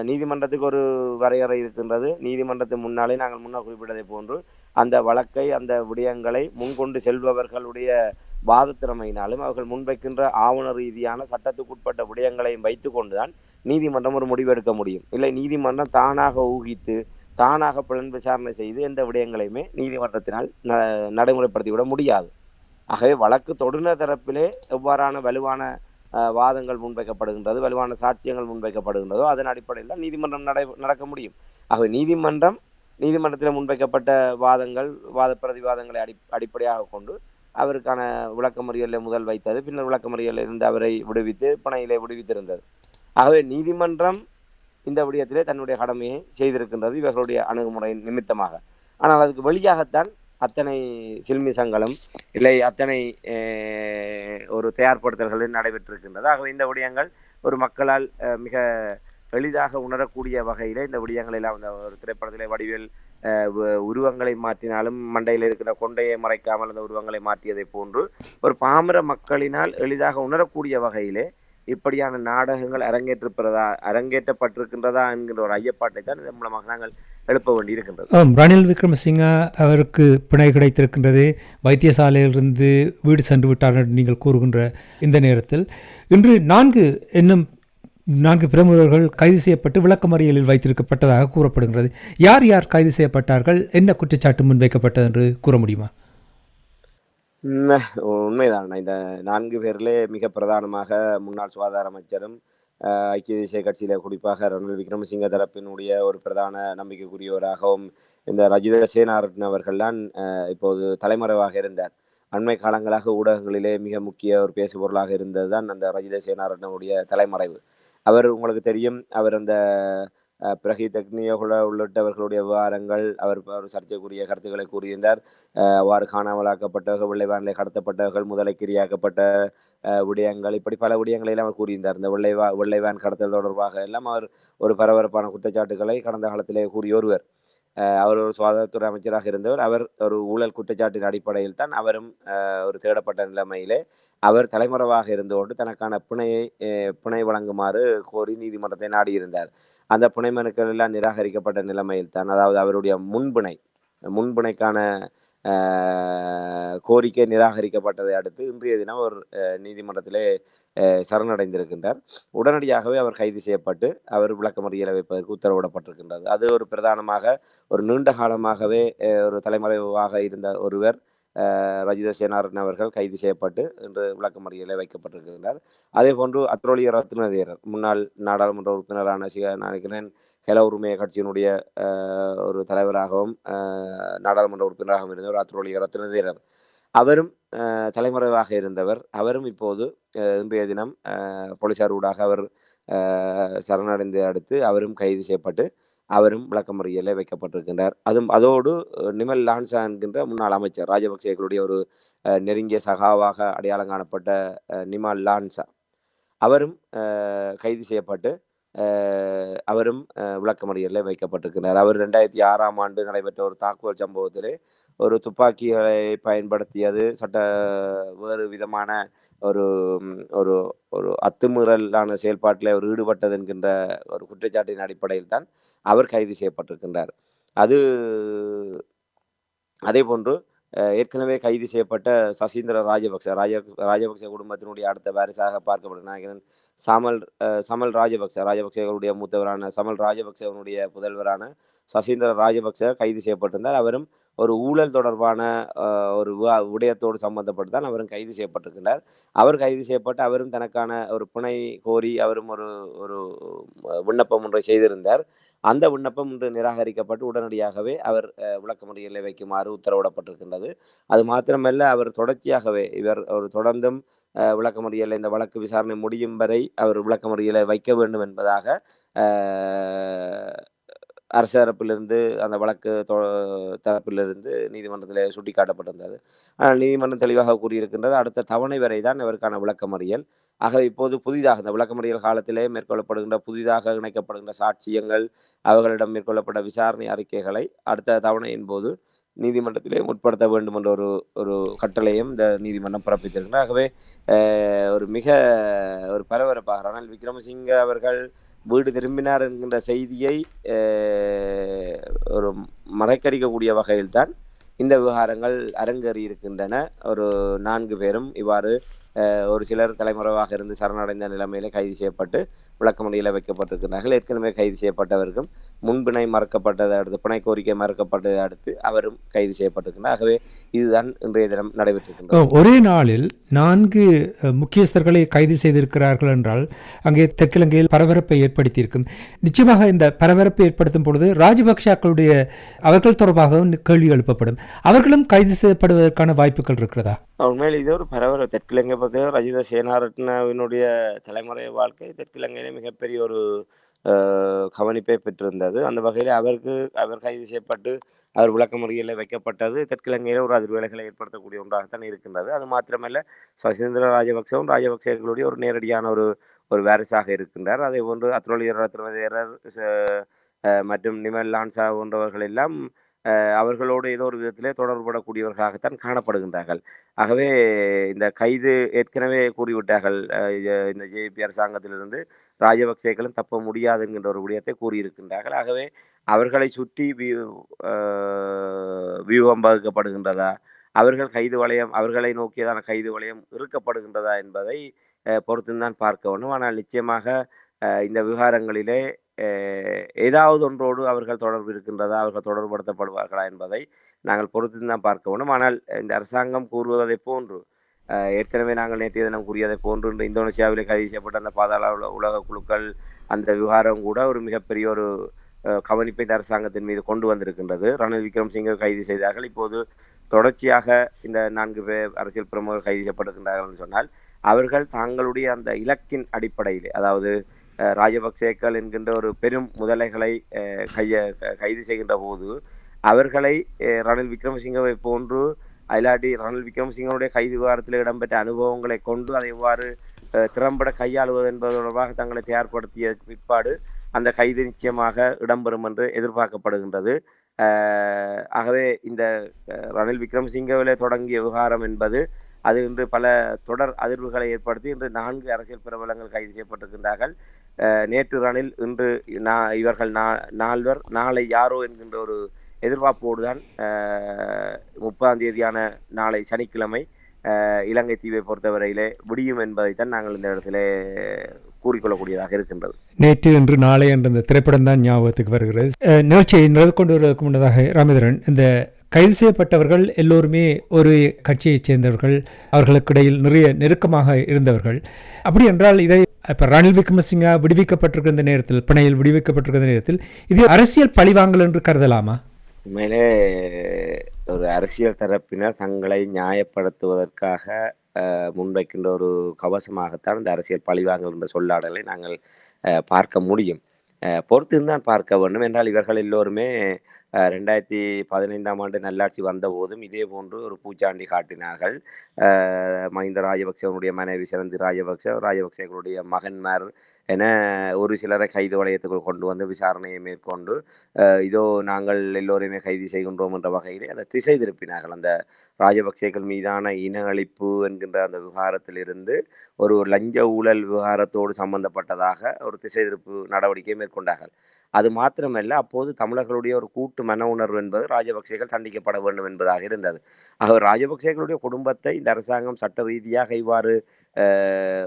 நீதிமன்றத்துக்கு ஒரு வரையறை இருக்கின்றது. நீதிமன்றத்தின் முன்னாலே நாங்கள் முன்னர் குறிப்பிட்டதை போன்று அந்த வழக்கை அந்த விடயங்களை முன்கொண்டு செல்பவர்களுடைய வாதத்திறமையினாலும் அவர்கள் முன்வைக்கின்ற ஆவண ரீதியான சட்டத்துக்குட்பட்ட விடயங்களையும் வைத்து கொண்டுதான் நீதிமன்றம் ஒரு முடிவெடுக்க முடியும். இல்லை நீதிமன்றம் தானாக ஊகித்து தானாக புலன் விசாரணை செய்து எந்த விடயங்களையுமே நீதிமன்றத்தினால் நடைமுறைப்படுத்திவிட முடியாது. ஆகவே வழக்கு தொடுநர் தரப்பிலே எவ்வாறான வலுவான வாதங்கள் முன்வைக்கப்படுகின்றது, வலுவான சாட்சியங்கள் முன்வைக்கப்படுகின்றதோ அதன் அடிப்படையில் தான் நீதிமன்றம் நடக்க முடியும். ஆகவே நீதிமன்றத்தில் முன்வைக்கப்பட்ட வாதங்கள் வாத பிரதிவாதங்களை அடிப்படையாக கொண்டு அவருக்கான விளக்கமறியலை முதல் வைத்தது. பின்னர் விளக்கமறியலில் இருந்து அவரை விடுவித்து பிணையிலே விடுவித்திருந்தது. ஆகவே நீதிமன்றம் இந்த விடயத்திலே தன்னுடைய கடமையை செய்திருக்கின்றது இவர்களுடைய அணுகுமுறையின் நிமித்தமாக. ஆனால் அதுக்கு வெளியாகத்தான் அத்தனை சில்மிசங்களும் இல்லை அத்தனை ஒரு தயார்படுத்தல்களில் நடைபெற்றிருக்கின்றது. ஆகவே இந்த விடயங்கள் ஒரு மக்களால் மிக எளிதாக உணரக்கூடிய வகையிலே இந்த விடயங்கள் எல்லாம் அந்த ஒரு திரைப்படத்திலே வடிவேல் உருவங்களை மாற்றினாலும் மண்டையில் இருக்கிற கொண்டையை மறைக்காமல் அந்த உருவங்களை மாற்றியதை போன்று ஒரு பாமர மக்களினால் எளிதாக உணரக்கூடிய வகையிலே இப்படியான நாடகங்கள் அரங்கேற்றப்பட்டிருக்கின்றதா என்கின்ற ஒரு ஐயப்பாட்டை தான் இதன் மூலமாக நாங்கள் எழுப்ப வேண்டி இருக்கின்றது.
ரணில் விக்ரமசிங்க அவருக்கு பிணை கிடைத்திருக்கின்றது, வைத்தியசாலையிலிருந்து வீடு சென்று விட்டார் என்று நீங்கள் கூறுகின்ற இந்த நேரத்தில் இன்று 4 பிரமுகர்கள் கைது செய்யப்பட்டு விளக்கமறியலில் வைத்திருக்கப்பட்டதாக கூறப்படுகிறது. யார் யார் கைது செய்யப்பட்டார்கள், என்ன குற்றச்சாட்டு முன்வைக்கப்பட்டது என்று கூற முடியுமா?
உண்மைதான். இந்த 4 பேரிலே மிக பிரதானமாக முன்னாள் சுகாதார அமைச்சரும் ஐக்கிய தேசிய கட்சியில குறிப்பாக ரணில் விக்ரமசிங்க தரப்பினுடைய ஒரு பிரதான நம்பிக்கைக்குரியவராகவும் இந்த ரஜித சேனாரட்ன அவர்கள் தான் இப்போது தலைமறைவாக இருந்தார். அண்மை காலங்களாக ஊடகங்களிலே மிக முக்கிய ஒரு பேசுபொருளாக இருந்தது தான் அந்த ரஜித சேனாரட்னவுடைய தலைமறைவு. அவர் உங்களுக்கு தெரியும், அவர் அந்த பிரஹீத் அக்னியோகுல உள்ளிட்டவர்களுடைய விவகாரங்கள் அவர் சர்ச்சைக்குரிய கருத்துக்களை கூறியிருந்தார். அவ்வாறு காணாமலாக்கப்பட்டவர்கள், வெள்ளைவானிலே கடத்தப்பட்டவர்கள், முதலைக்கிரியாக்கப்பட்ட விடயங்கள், இப்படி பல விடயங்களை எல்லாம் அவர் கூறியிருந்தார். இந்த வெள்ளைவான் கடத்தல் தொடர்பாக எல்லாம் அவர் ஒரு பரபரப்பான குற்றச்சாட்டுகளை கடந்த காலத்திலே கூறிய ஒருவர். அவர் ஒரு சுகாதாரத்துறை அமைச்சராக இருந்தவர். அவர் ஒரு ஊழல் குற்றச்சாட்டின் அடிப்படையில் தான் அவரும் ஒரு தேடப்பட்ட நிலைமையிலே அவர் தலைமறைவாக இருந்து கொண்டு தனக்கான பிணை வழங்குமாறு கோரி நீதிமன்றத்தை நாடியிருந்தார். அந்த புனை மனுக்கள் எல்லாம் நிராகரிக்கப்பட்ட நிலைமையில் தான், அதாவது அவருடைய முன்பிணைக்கான கோரிக்கை நிராகரிக்கப்பட்டதை அடுத்து இன்றைய தினம் ஒரு நீதிமன்றத்திலே சரணடைந்திருக்கின்றார். உடனடியாகவே அவர் கைது செய்யப்பட்டு அவர் விளக்கமறியலை வைப்பதற்கு உத்தரவிடப்பட்டிருக்கின்றது. அது ஒரு பிரதானமாக ஒரு நீண்ட காலமாகவே ஒரு தலைமறைவாக இருந்த ஒருவர் ரஜித சேனாரட்ன அவர்கள் கைது செய்யப்பட்டு இன்று விளக்கமறியலை வைக்கப்பட்டிருக்கின்றார். அதே போன்று அத்ரோலிய ரத்ன தேரர் முன்னாள் நாடாளுமன்ற உறுப்பினரான நினைக்கிறேன் ஹெல உரிமைய கட்சியினுடைய ஒரு தலைவராகவும் நாடாளுமன்ற உறுப்பினராகவும் இருந்தவர் அத்ரோலிய ரத்ன தேரர். அவரும் தலைமறைவாக இருந்தவர். அவரும் இப்போது இன்றைய தினம் போலீசார் ஊடாக அவர் சரணடைந்து அடுத்து அவரும் கைது செய்யப்பட்டு அவரும் விளக்கமறியலை வைக்கப்பட்டிருக்கின்றார். அதோடு நிமல் லான்சா என்கின்ற முன்னாள் அமைச்சர் ராஜபக்சேகளுடைய ஒரு நெருங்கிய சகாவாக அடையாளம் காணப்பட்ட நிமல் லான்சா அவரும் கைது செய்யப்பட்டு அவரும் விளக்கமறியலில் வைக்கப்பட்டிருக்கிறார். அவர் 2006ஆம் ஆண்டு நடைபெற்ற ஒரு தாக்குதல் சம்பவத்திலே ஒரு துப்பாக்கிகளை பயன்படுத்தியது வேறு விதமான ஒரு ஒரு ஒரு அத்துமீறலான செயல்பாட்டில் அவர் ஈடுபட்டது என்கின்ற ஒரு குற்றச்சாட்டின் அடிப்படையில் தான் அவர் கைது செய்யப்பட்டிருக்கின்றார். அதே போன்று ஏற்கனவே கைது செய்யப்பட்ட சசீந்திர ராஜபக்ச குடும்பத்தினுடைய அடுத்த வாரிசாக பார்க்கப்படும் சமல் ராஜபக்சேகளுடைய மூத்தவரான சமல் ராஜபக்சேவனுடைய புதல்வரான சசீந்திர ராஜபக்ச கைது செய்யப்பட்டிருந்தார். அவரும் ஒரு ஊழல் தொடர்பான ஒரு விடயத்தோடு சம்பந்தப்பட்டு தான் அவரும் கைது செய்யப்பட்டிருக்கிறார். அவர் கைது செய்யப்பட்டு அவரும் தனக்கான ஒரு பிணை கோரி அவரும் ஒரு ஒரு விண்ணப்பம் ஒன்றை செய்திருந்தார். அந்த விண்ணப்பம் இன்று நிராகரிக்கப்பட்டு உடனடியாகவே அவர் விளக்கமறியலில் வைக்குமாறு உத்தரவிடப்பட்டிருக்கின்றது. அது மாத்திரமல்ல, அவர் தொடர்ச்சியாகவே இவர் ஒரு தொடர்ந்தும் விளக்கமறியலில் இந்த வழக்கு விசாரணை முடியும் வரை அவர் விளக்கமறியலை வைக்க வேண்டும் என்பதாக அரசு தரப்பிலிருந்து அந்த வழக்கு தரப்பிலிருந்து நீதிமன்றத்தில் சுட்டிக்காட்டப்பட்டிருந்தது. ஆனால் நீதிமன்றம் தெளிவாக கூறியிருக்கின்றது, அடுத்த தவணை வரை தான் இவருக்கான விளக்கமறியல். ஆக இப்போது புதிதாக இந்த விளக்கமறியல் காலத்திலே மேற்கொள்ளப்படுகின்ற புதிதாக இணைக்கப்படுகின்ற சாட்சியங்கள், அவர்களிடம் மேற்கொள்ளப்பட்ட விசாரணை அறிக்கைகளை அடுத்த தவணையின் போது நீதிமன்றத்திலே முற்படுத்த வேண்டும் என்ற ஒரு ஒரு கட்டளையும் இந்த நீதிமன்றம் பிறப்பித்திருக்கிறது. ஆகவே ஒரு மிக ஒரு பரபரப்பாக ரணில் விக்ரமசிங்க அவர்கள் வீடு திரும்பினார் என்கின்ற செய்தியை ஒரு மறைக்கடிக்கக்கூடிய வகையில்தான் இந்த விவகாரங்கள் அரங்கேறி இருக்கின்றன. ஒரு 4 பேரும் இவ்வாறு ஒரு சிலர் தலைமறைவாக இருந்து சரணடைந்த நிலைமையில கைது செய்யப்பட்டு விளக்கமறியலில் வைக்கப்பட்டிருக்கிறார்கள். ஏற்கனவே கைது செய்யப்பட்டவருக்கும் முன்பிணை மறுக்கப்பட்டதை அடுத்து, பிணை கோரிக்கை மறுக்கப்பட்டதை அடுத்து அவரும் கைது செய்யப்பட்டிருக்கிறார். ஆகவே இதுதான் இன்றைய தினம் நடைபெற்றிருக்கின்றது.
ஒரே நாளில் 4 முக்கியஸ்தர்களை கைது செய்திருக்கிறார்கள் என்றால் அங்கே தெற்கிலங்கையில் பரபரப்பை ஏற்படுத்தியிருக்கும். நிச்சயமாக இந்த பரபரப்பை ஏற்படுத்தும் பொழுது ராஜபக்ஷக்களுடைய அவர்கள் தொடர்பாக கேள்வி எழுப்பப்படும். அவர்களும் கைது செய்யப்படுவதற்கான வாய்ப்புகள் இருக்கிறதா?
உண்மையில் இது ஒரு பரபரப்பு. தெற்கிலங்கை பொறுத்தவரை ரஜித சேனாரட்னவினுடைய தலைமுறை வாழ்க்கை தெற்கிலங்கையிலே மிகப்பெரிய ஒரு கவனிப்பை பெற்றிருந்தது. அந்த வகையில் அவர் கைது செய்யப்பட்டு அவர் விளக்கமறியலில் வைக்கப்பட்டது தெற்கிலங்கையில் ஒரு அதிர்வேலைகளை ஏற்படுத்தக்கூடிய ஒன்றாகத்தான் இருக்கின்றது. அது மாத்திரமல்ல, சசீந்திர ராஜபக்சவும் ராஜபக்சர்களுடைய ஒரு நேரடியான ஒரு வாரிசாக இருக்கின்றார். அதே போன்று அத்ரோலியர் ரத்னதேரர் மற்றும் நிமல் லான்சா போன்றவர்கள் எல்லாம் அவர்களோடு ஏதோ ஒரு விதத்திலே தொடர்புபடக்கூடியவர்களாகத்தான் காணப்படுகின்றார்கள். ஆகவே இந்த கைது ஏற்கனவே கூறிவிட்டார்கள், இந்த ஜேபி அரசாங்கத்திலிருந்து ராஜபக்சேக்களும் தப்ப முடியாது என்கின்ற ஒரு விடயத்தை கூறியிருக்கின்றார்கள். ஆகவே அவர்களை சுற்றி வியூகம் வகுக்கப்படுகின்றதா, அவர்களை நோக்கியதான கைது வளையம் இறுக்கப்படுகின்றதா என்பதை பொறுத்துதான் பார்க்க வேண்டும். ஆனால் நிச்சயமாக இந்த விவகாரங்களிலே ஏதாவது ஒன்றோடு அவர்கள் தொடர்பு இருக்கின்றதா, அவர்கள் தொடர்புபடுத்தப்படுவார்களா என்பதை நாங்கள் பொறுத்துதான் பார்க்க வேண்டும். ஆனால் இந்த அரசாங்கம் கூறுவதை போன்று ஏற்கனவே நாங்கள் நேற்றைய தினம் கூறியதை போன்று இந்த இந்தோனேசியாவிலே கைது செய்யப்பட்ட அந்த பாதாள உலக குழுக்கள் அந்த விவகாரம் கூட ஒரு மிகப்பெரிய ஒரு கவனிப்பை இந்த அரசாங்கத்தின் மீது கொண்டு வந்திருக்கின்றது. ரணில் விக்ரமசிங்கே கைது செய்தார்கள். இப்போது தொடர்ச்சியாக இந்த 4 பேர் அரசியல் பிரமுகர்கள் கைது செய்யப்பட்டிருக்கின்றார்கள் என்று சொன்னால் அவர்கள் தங்களுடைய அந்த இலக்கின் அடிப்படையில், அதாவது ராஜபக்சேக்கள் என்கின்ற ஒரு பெரும் முதலைகளை கைது செய்கின்ற போது அவர்களை ரணில் விக்ரமசிங்கவை போன்று அயலாடி ரணில் விக்ரமசிங்கனுடைய கைது விவகாரத்தில் இடம்பெற்ற அனுபவங்களை கொண்டு அதை எவ்வாறு திறம்பட கையாளுவது என்பது தொடர்பாக தங்களை தயார்படுத்திய பிற்பாடு அந்த கைது நிச்சயமாக இடம்பெறும் என்று எதிர்பார்க்கப்படுகின்றது. ஆகவே இந்த ரணில் விக்ரமசிங்கவிலே தொடங்கிய விவகாரம் என்பது அது இன்று பல தொடர் அதிர்வுகளை ஏற்படுத்தி இன்று 4 அரசியல் பிரபலங்கள் கைது செய்யப்பட்டிருக்கின்றார்கள். நேற்று ரணில், இன்று இவர்கள் 4 நாளை யாரோ என்கின்ற ஒரு எதிர்பார்ப்போடு தான் 30ஆம் தேதியான நாளை சனிக்கிழமை இலங்கை தீவை பொறுத்தவரையிலே விடியும் என்பதைத்தான் நாங்கள் இந்த இடத்திலே கூறிக்கொள்ளக்கூடியதாக இருக்கின்றது.
நேற்று இன்று நாளை என்ற இந்த திரைப்படம் தான் ஞாபகத்துக்கு வருகிறது. நிகழ்ச்சியை நிறைவு கொண்டு வருவதற்கு முன்னதாக ராமேந்திரன், இந்த கைது செய்யப்பட்டவர்கள் எல்லோருமே ஒரு கட்சியைச் சேர்ந்தவர்கள், அவர்களுக்கிடையில் நிறைய நெருக்கமாக இருந்தவர்கள். அப்படி என்றால் இதை இப்போ ரணில் விக்ரமசிங்கா விடுவிக்கப்பட்டிருக்கிற இந்த நேரத்தில், பிணையில் விடுவிக்கப்பட்டிருக்கிற நேரத்தில் இது அரசியல் பழிவாங்கல் என்று கருதலாமா?
உண்மையிலே ஒரு அரசியல் தரப்பினர் தங்களை நியாயப்படுத்துவதற்காக முன்வைக்கின்ற ஒரு கவசமாகத்தான் இந்த அரசியல் பழிவாங்கல் என்ற சொல்லாடலை நாங்கள் பார்க்க முடியும். பொறுத்திருந்தான் பார்க்க வேண்டும். என்றால் இவர்கள் எல்லோருமே 2015ஆம் ஆண்டு நல்லாட்சி வந்த போதும் இதே போன்று ஒரு பூச்சாண்டி காட்டினார்கள். மஹிந்த ராஜபக்சவனுடைய மனைவி சிறந்தி ராஜபக்சர்களுடைய மகன்மார் என ஒரு சிலரை கைது வளையத்துக்குள் கொண்டு வந்து விசாரணையை மேற்கொண்டு இதோ நாங்கள் எல்லோரையுமே கைது செய்கின்றோம் என்ற வகையிலே அதை திசை திருப்பினார்கள். அந்த ராஜபக்சேக்கள் மீதான இன அழிப்பு என்கின்ற அந்த விவகாரத்திலிருந்து ஒரு லஞ்ச ஊழல் விவகாரத்தோடு சம்பந்தப்பட்டதாக ஒரு திசை திருப்பு நடவடிக்கை மேற்கொண்டார்கள். அது மாத்திரமல்ல, அப்போது தமிழர்களுடைய ஒரு கூட்டு மன உணர்வு என்பது ராஜபக்சேக்கள் தண்டிக்கப்பட வேண்டும் என்பதாக இருந்தது. ஆக ராஜபக்சேக்களுடைய குடும்பத்தை இந்த அரசாங்கம் சட்ட ரீதியாக இவ்வாறு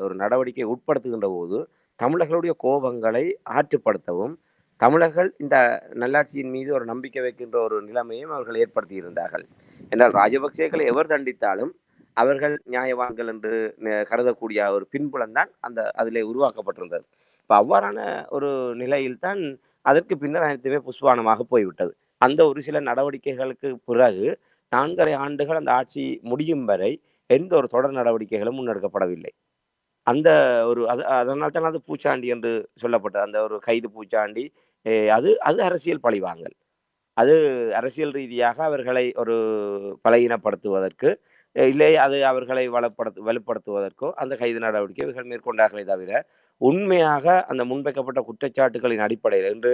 ஒரு நடவடிக்கை உட்படுத்துகின்ற போது தமிழர்களுடைய கோபங்களை ஆற்றுப்படுத்தவும் தமிழர்கள் இந்த நல்லாட்சியின் மீது ஒரு நம்பிக்கை வைக்கின்ற ஒரு நிலைமையும் அவர்கள் ஏற்படுத்தி இருந்தார்கள். என்றால் ராஜபக்சேக்களை எவர் தண்டித்தாலும் அவர்கள் நியாயவான்கள் என்று கருதக்கூடிய ஒரு பின்புலம் தான் அதிலே உருவாக்கப்பட்டிருந்தது. இப்ப அவ்வாறான ஒரு நிலையில்தான் அதற்கு பின்னர் அனைத்துமே புஷ்வானமாக போய்விட்டது. அந்த ஒரு சில நடவடிக்கைகளுக்கு பிறகு 4½ ஆண்டுகள் அந்த ஆட்சி முடியும் வரை எந்த ஒரு தொடர் நடவடிக்கைகளும் முன்னெடுக்கப்படவில்லை. அந்த ஒரு அதனால் தான் அது பூச்சாண்டி என்று சொல்லப்பட்டது. அந்த ஒரு கைது பூச்சாண்டி. அது அது அரசியல் பழிவாங்கல். அது அரசியல் ரீதியாக அவர்களை ஒரு பலகீனப்படுத்துவதற்கு, இல்லை அது அவர்களை வலுப்படுத்துவதற்கோ அந்த கைது நடவடிக்கை இவர்கள் மேற்கொண்டார்களே தவிர, உண்மையாக அந்த முன்வைக்கப்பட்ட குற்றச்சாட்டுகளின் அடிப்படையில் இன்று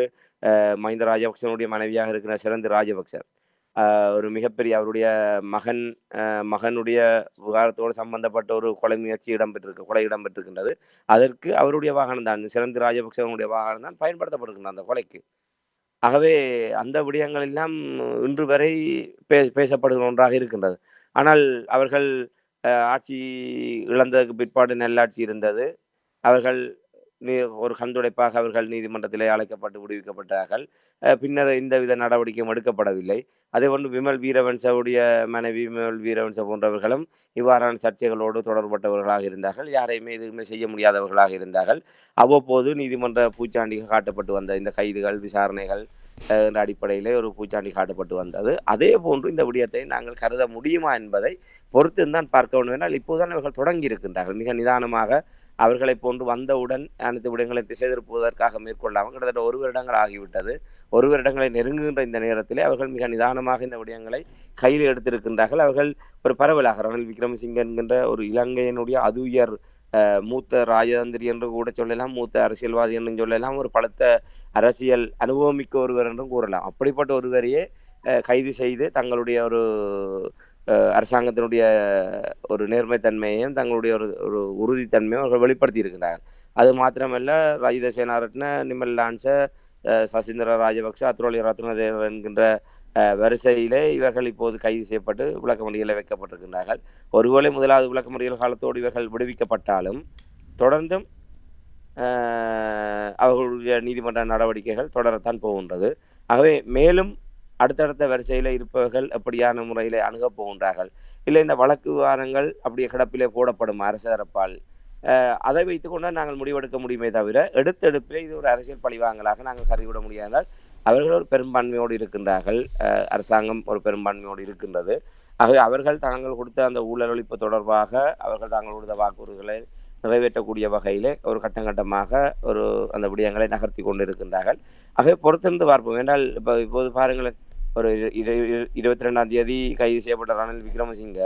மஹிந்த ராஜபக்சனுடைய மனைவியாக இருக்கிற சிறந்த ராஜபக்ச ஒரு மிகப்பெரிய அவருடைய மகனுடைய விவகாரத்தோடு சம்பந்தப்பட்ட ஒரு கொலை இடம்பெற்றிருக்கின்றது. அதற்கு அவருடைய வாகனம் தான், சிறந்த ராஜபக்சனுடைய வாகனம் தான் பயன்படுத்தப்பட்டிருக்கின்றது அந்த கொலைக்கு. ஆகவே அந்த விடயங்கள் எல்லாம் இன்று வரை பேசப்படுகிற ஒன்றாக இருக்கின்றது. ஆனால் அவர்கள் ஆட்சி இழந்ததற்கு பிற்பாடு நல்லாட்சி இருந்தது. அவர்கள் ஒரு கண்துடைப்பாக அவர்கள் நீதிமன்றத்திலே அழைக்கப்பட்டு விடுவிக்கப்பட்டார்கள். பின்னர் எந்தவித நடவடிக்கையும் எடுக்கப்படவில்லை. அதேபோன்று விமல் வீரவன்சவுடைய மனைவி விமல் வீரவன்ச போன்றவர்களும் இவ்வாறான சர்ச்சைகளோடு தொடர்பட்டவர்களாக இருந்தார்கள். யாரையுமே எதுவுமே செய்ய முடியாதவர்களாக இருந்தார்கள். அவ்வப்போது நீதிமன்ற பூச்சாண்டிகள் காட்டப்பட்டு வந்த இந்த கைதுகள், விசாரணைகள் என்ற அடிப்படையிலே ஒரு பூச்சாண்டி காட்டப்பட்டு வந்தது. அதே போன்று இந்த விடயத்தை நாங்கள் கருத முடியுமா என்பதை பொறுத்துதான் பார்க்க வேண்டும். என்றால் இப்போதுதான் அவர்கள் தொடங்கி இருக்கின்றார்கள். மிக நிதானமாக அவர்களை போன்று வந்தவுடன் அனைத்து விடயங்களை திசை திருப்புவதற்காக மேற்கொள்ளாமல் கிட்டத்தட்ட 1 வருடங்கள் ஆகிவிட்டது. 1 வருடங்களை நெருங்குகின்ற இந்த நேரத்திலே அவர்கள் மிக நிதானமாக இந்த விடயங்களை கையில் எடுத்திருக்கின்றார்கள். அவர்கள் ஒரு பரவலாக ரணில் விக்ரமசிங்க என்கின்ற ஒரு இலங்கையினுடைய அதுயர் மூத்த ராஜதந்திரி என்று கூட சொல்லலாம், மூத்த அரசியல்வாதி என்றும் சொல்லலாம், ஒரு பலத்த அரசியல் அனுபவமிக்க ஒருவர் என்றும் கூறலாம். அப்படிப்பட்ட ஒருவரையே கைது செய்து தங்களுடைய ஒரு அரசாங்கத்தினுடைய ஒரு நேர்மைத்தன்மையையும் தங்களுடைய ஒரு உறுதித்தன்மையும் அவர்கள் வெளிப்படுத்தி இருக்கிறார்கள். அது மாத்திரமல்ல, ராஜித சேனாரட்ன, நிமல் லான்ச, சசீந்திர ராஜபக்ச, அத்துரோலி ரத்னதேவ என்கின்ற வரிசையிலே இவர்கள் இப்போது கைது செய்யப்பட்டு விளக்கமறியலில் வைக்கப்பட்டிருக்கின்றார்கள். ஒருவேளை முதலாவது விளக்கமறியல் காலத்தோடு இவர்கள் விடுவிக்கப்பட்டாலும் தொடர்ந்தும் அவர்களுடைய நீதிமன்ற நடவடிக்கைகள் தொடரத்தான் போகின்றது. ஆகவே மேலும் அடுத்தடுத்த வரிசையில் இருப்பவர்கள் எப்படியான முறையில் அணுகப் போகின்றார்கள், இல்லை இந்த வழக்கு விவகாரங்கள் அப்படியே கிடப்பிலே போடப்படும் அரசு தரப்பால், அதை வைத்துக்கொண்டு நாங்கள் முடிவெடுக்க முடியுமே தவிர எடுத்தெடுப்பிலே இது ஒரு அரசியல் பழிவாங்கலாக நாங்கள் கருதிவிட முடியாதால் அவர்கள் ஒரு பெரும்பான்மையோடு இருக்கின்றார்கள். அரசாங்கம் ஒரு பெரும்பான்மையோடு இருக்கின்றது. ஆகவே அவர்கள் தாங்கள் கொடுத்த அந்த ஊழல் ஒழிப்பு தொடர்பாக அவர்கள் தாங்கள் கொடுத்த வாக்குறுதிகளை நிறைவேற்றக்கூடிய வகையிலே ஒரு கட்டமாக ஒரு அந்த விடயங்களை நகர்த்தி கொண்டு இருக்கின்றார்கள். ஆகவே பொறுத்திருந்து பார்ப்போம். என்றால் இப்போது பாருங்கள், ஒரு 22ஆம் தேதி கைது செய்யப்பட்ட ரணில் விக்ரமசிங்க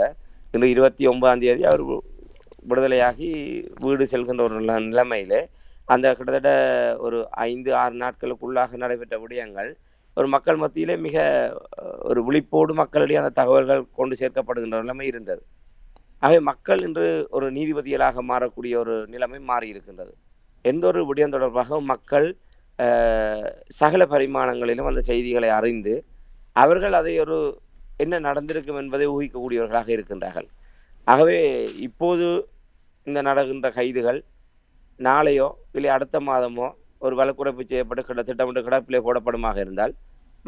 இன்று 29ஆம் தேதி அவர் விடுதலையாகி வீடு செல்கின்ற ஒரு நிலைமையிலே அந்த கிட்டத்தட்ட ஒரு 5-6 நாட்களுக்குள்ளாக நடைபெற்ற விடயங்கள் ஒரு மக்கள் மத்தியிலே மிக ஒரு விழிப்போடு மக்களிடையே அந்த தகவல்கள் கொண்டு சேர்க்கப்படுகின்ற நிலைமை இருந்தது. ஆகவே மக்கள் இன்று ஒரு நீதிபதிகளாக மாறக்கூடிய ஒரு நிலைமை மாறி இருக்கின்றது. எந்த ஒரு விடயம் தொடர்பாக மக்கள் சகல பரிமாணங்களிலும் அந்த செய்திகளை அறிந்து அவர்கள் அதை ஒரு என்ன நடந்திருக்கும் என்பதை ஊகிக்கக்கூடியவர்களாக இருக்கின்றார்கள். ஆகவே இப்போது இந்த நடக்கின்ற கைதுகள் நாளையோ இல்லை அடுத்த மாதமோ ஒரு வழக்குறைப்பு செய்யப்பட்டு திட்டமிட்டு கிடப்பிலே போடப்படுமாக இருந்தால்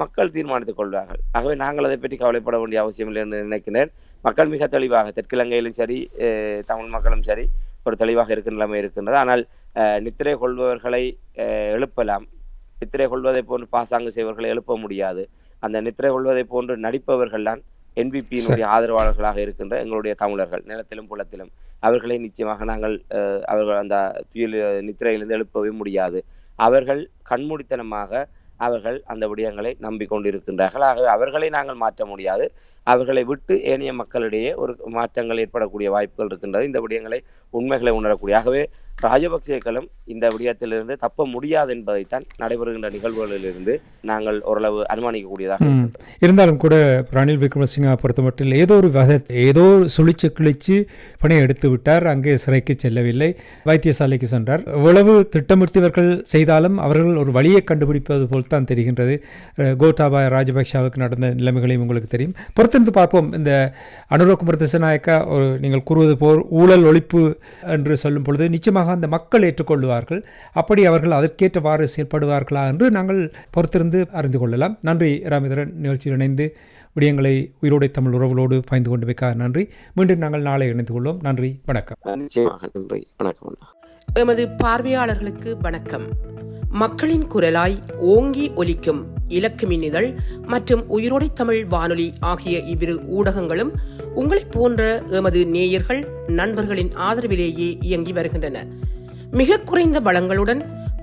மக்கள் தீர்மானித்துக் கொள்வார்கள். ஆகவே நாங்கள் அதை பற்றி கவலைப்பட வேண்டிய அவசியம் இல்லை என்று நினைக்கிறேன். மக்கள் மிக தெளிவாக, தெற்கிலங்கையிலும் சரி தமிழ் மக்களும் சரி, ஒரு தெளிவாக இருக்கிற நிலைமை இருக்கின்றது. ஆனால் நித்திரை கொள்பவர்களை எழுப்பலாம், நித்திரை கொள்வதை போன்று பாசாங்கு செய்வர்களை எழுப்ப முடியாது. அந்த நித்திரை கொள்வதை போன்று நடிப்பவர்கள் தான் என்பிபியினுடைய ஆதரவாளர்களாக இருக்கின்ற எங்களுடைய தமிழர்கள், நிலத்திலும் புலத்திலும். அவர்களை நிச்சயமாக நாங்கள் அவர்கள் அந்த நித்திரையிலிருந்து எழுப்பவே முடியாது. அவர்கள் கண்மூடித்தனமாக அவர்கள் அந்த விடயங்களை நம்பிக்கொண்டிருக்கின்றார்கள். ஆகவே அவர்களை நாங்கள் மாற்ற முடியாது. அவர்களை விட்டு ஏனைய மக்களிடையே ஒரு மாற்றங்கள் ஏற்படக்கூடிய வாய்ப்புகள் இருக்கின்றது. இந்த விடயங்களை உண்மைகளை உணரக்கூடிய. ஆகவே ராஜபக்சேக்களும் இந்த விடயத்திலிருந்து தப்ப முடியாது என்பதைத்தான் நடைபெறுகின்ற நிகழ்வுகளிலிருந்து நாங்கள் ஓரளவு அனுமானிக்கக்கூடியதாக
இருந்தாலும் கூட ரணில் விக்ரமசிங்கா பொறுத்தமட்டில் ஏதோ சுழிச்சு கிழிச்சு பணியை எடுத்து விட்டார். அங்கே சிறைக்கு செல்லவில்லை, வைத்தியசாலைக்கு சென்றார். எவ்வளவு திட்டமிட்டு இவர்கள் செய்தாலும் அவர்கள் ஒரு வழியை கண்டுபிடிப்பது போல் போல் தான் தெரிகின்றது. கோட்டாபாய ராஜபக்ஷவுக்கு நடந்த நிலைமைகளையும் உங்களுக்கு தெரியும். பொறுத்திருந்து பார்ப்போம். இந்த அனுரகுமார திசாநாயக்கா நீங்கள் கூறுவது போல் ஊழல் ஒழிப்பு என்று சொல்லும் பொழுது நிச்சயமாக அந்த மக்கள் ஏற்றுக்கொள்வார்கள். அப்படி அவர்கள் அதற்கேற்றவாறு செயல்படுவார்களா என்று நாங்கள் பொறுத்திருந்து அறிந்து கொள்ளலாம். நன்றி ராமேந்திரன், நிகழ்ச்சியில் இணைந்து விடயங்களை உயிரோடை தமிழ் உறவுகளோடு பாய்ந்து கொண்டு வைக்க நன்றி. மீண்டும் நாங்கள் நாளை இணைந்து கொள்வோம். நன்றி, வணக்கம்.
நன்றி, வணக்கம்.
எமது பார்வையாளர்களுக்கு வணக்கம். மக்களின் குரலாய் ஓங்கி ஒலிக்கும் இலக்கு மின்னிதழ் மற்றும் உயிரோடை தமிழ் வானொலி ஆகிய இவ்விரு ஊடகங்களும் உங்களைப் போன்ற எமது நேயர்கள் நண்பர்களின் ஆதரவிலேயே இயங்கி வருகின்றன. மிக குறைந்த வளங்களுடன்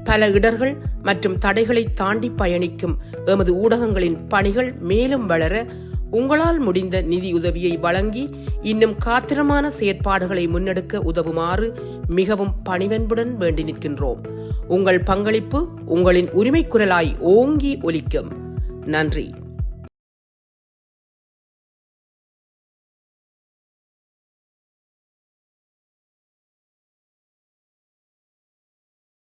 பல இடர்கள் மற்றும் தடைகளை தாண்டி பயணிக்கும் எமது ஊடகங்களின் பணிகள் மேலும் வளர உங்களால் முடிந்த நிதியுதவியை வழங்கி இன்னும் காத்திரமான செயற்பாடுகளை முன்னெடுக்க உதவுமாறு மிகவும் பணிவன்புடன் வேண்டி நிற்கின்றோம். உங்கள் பங்களிப்பு உங்களின் உரிமை குரலாய் ஓங்கி ஒலிக்கும். நன்றி.